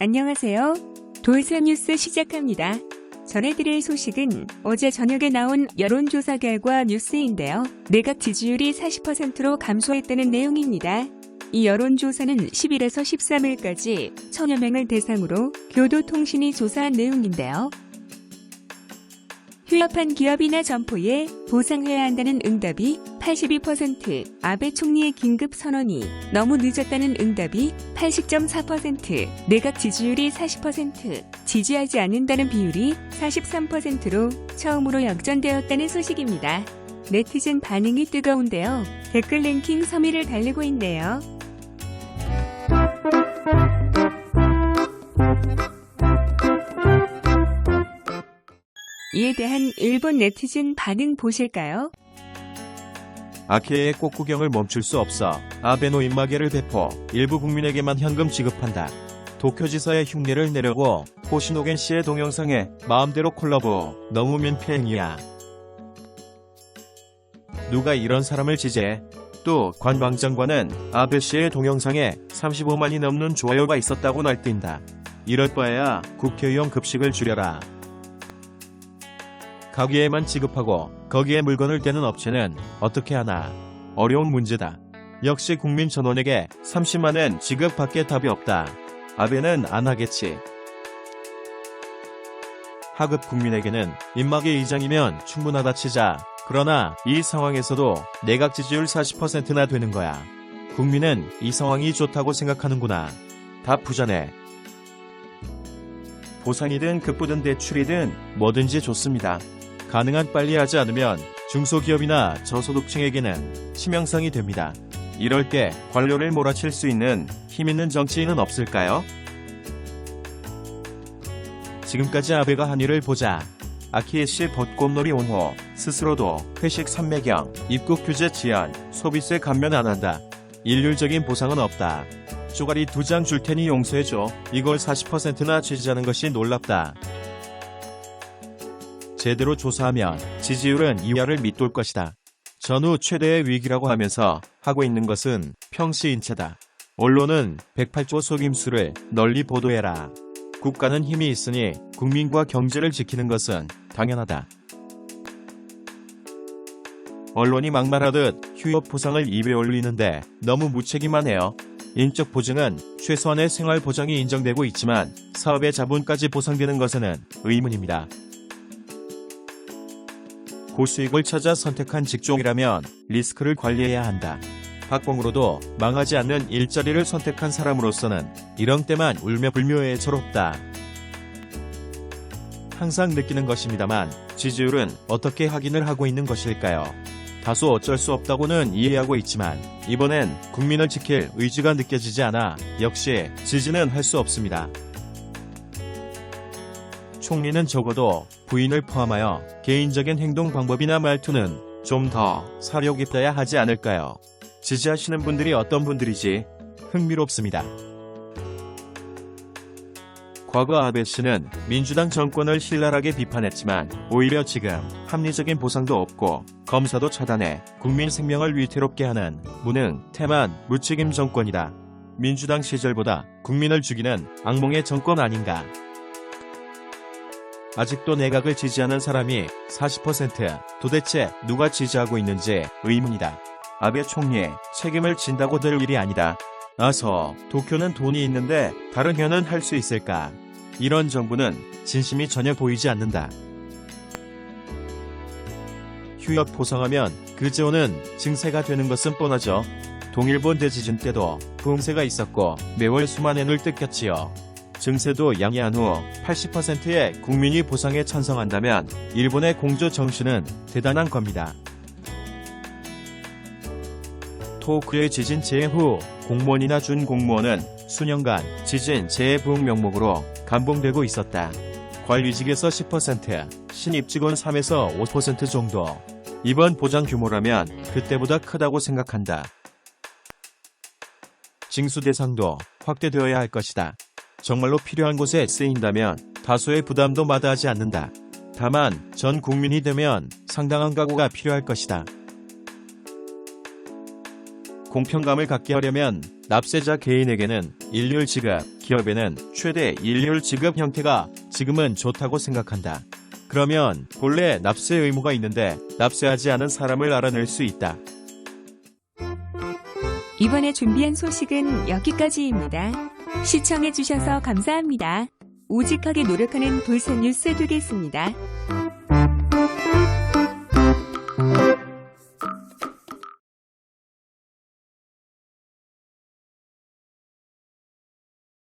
안녕하세요. 돌사 뉴스 시작합니다. 전해드릴 소식은 어제 저녁에 나온 여론조사 결과 뉴스인데요. 내각 지지율이 40%로 감소했다는 내용입니다. 이 여론조사는 10일에서 13일까지 1000여 명을 대상으로 교도통신이 조사한 내용인데요. 휴업한 기업이나 점포에 보상해야 한다는 응답이 82%, 아베 총리의 긴급 선언이 너무 늦었다는 응답이 80.4%, 내각 지지율이 40%, 지지하지 않는다는 비율이 43%로 처음으로 역전되었다는 소식입니다. 네티즌 반응이 뜨거운데요. 댓글 랭킹 3위를 달리고 있네요. 이에 대한 일본 네티즌 반응 보실까요? 아키에의 꽃구경을 멈출 수 없어. 아베 노인마개를 배포. 일부 국민에게만 현금 지급한다. 도쿄지사의 흉내를 내려고 호시노겐 씨의 동영상에 마음대로 콜라보. 너무 민폐행위야. 누가 이런 사람을 지지해? 또 관방장관은 아베 씨의 동영상에 35만이 넘는 좋아요가 있었다고 날뛴다. 이럴 바에야 국회의원 급식을 줄여라. 가게에만 지급하고 거기에 물건을 떼는 업체는 어떻게 하나? 어려운 문제다. 역시 국민 전원에게 30만엔 지급밖에 답이 없다. 아베는 안 하겠지. 하급 국민에게는 입마개 이장이면 충분하다 치자. 그러나 이 상황에서도 내각 지지율 40%나 되는 거야. 국민은 이 상황이 좋다고 생각하는구나. 다 부자네. 보상이든 급부든 대출이든 뭐든지 좋습니다. 가능한 빨리 하지 않으면 중소기업이나 저소득층에게는 치명상이 됩니다. 이럴 때 관료를 몰아칠 수 있는 힘있는 정치인은 없을까요? 지금까지 아베가 한 일을 보자. 아키에씨 벚꽃놀이 옹호, 스스로도 회식 삼매경, 입국 규제 지연, 소비세 감면 안 한다. 일률적인 보상은 없다. 쪼가리 2장 줄 테니 용서해줘. 이걸 40%나 지지하는 것이 놀랍다. 제대로 조사하면 지지율은 이하를 밑돌 것이다. 전후 최대의 위기라고 하면서 하고 있는 것은 평시인체다. 언론은 108조 속임수를 널리 보도해라. 국가는 힘이 있으니 국민과 경제를 지키는 것은 당연하다. 언론이 막말하듯 휴업 보상을 입에 올리는데 너무 무책임하네요. 인적 보증은 최소한의 생활 보장이 인정되고 있지만 사업의 자본까지 보상되는 것에는 의문입니다. 고수익을 찾아 선택한 직종이라면 리스크를 관리해야 한다. 박봉으로도 망하지 않는 일자리를 선택한 사람으로서는 이런 때만 울며 불며 애처롭다. 항상 느끼는 것입니다만 지지율은 어떻게 확인을 하고 있는 것일까요? 다소 어쩔 수 없다고는 이해하고 있지만 이번엔 국민을 지킬 의지가 느껴지지 않아 역시 지지는 할 수 없습니다. 총리는 적어도 부인을 포함하여 개인적인 행동 방법이나 말투는 좀 더 사려 깊어야 하지 않을까요? 지지하시는 분들이 어떤 분들이지? 흥미롭습니다. 과거 아베 씨는 민주당 정권을 신랄하게 비판했지만 오히려 지금 합리적인 보상도 없고 검사도 차단해 국민 생명을 위태롭게 하는 무능, 태만, 무책임 정권이다. 민주당 시절보다 국민을 죽이는 악몽의 정권 아닌가? 아직도 내각을 지지하는 사람이 40%, 도대체 누가 지지하고 있는지 의문이다. 아베 총리의 책임을 진다고 될 일이 아니다. 도쿄는 돈이 있는데 다른 현은 할 수 있을까? 이런 정부는 진심이 전혀 보이지 않는다. 휴업 보상하면 그 재원은 증세가 되는 것은 뻔하죠. 동일본 대지진 때도 부흥세가 있었고 매월 수만 엔을 뜯겼지요. 증세도 양해한 후 80%의 국민이 보상에 찬성한다면 일본의 공조 정신은 대단한 겁니다. 토크의 지진 재해 후 공무원이나 준공무원은 수년간 지진 재해 부흥 명목으로 감봉되고 있었다. 관리직에서 10%, 신입 직원 3에서 5% 정도. 이번 보장 규모라면 그때보다 크다고 생각한다. 징수 대상도 확대되어야 할 것이다. 정말로 필요한 곳에 쓰인다면 다소의 부담도 마다하지 않는다. 다만 전 국민이 되면 상당한 각오가 필요할 것이다. 공평감을 갖게 하려면 납세자 개인에게는 일률 지급, 기업에는 최대 일률 지급 형태가 지금은 좋다고 생각한다. 그러면 본래 납세 의무가 있는데 납세하지 않은 사람을 알아낼 수 있다. 이번에 준비한 소식은 여기까지입니다. 시청해주셔서 감사합니다. 오직하게 노력하는 볼사 뉴스 되겠습니다.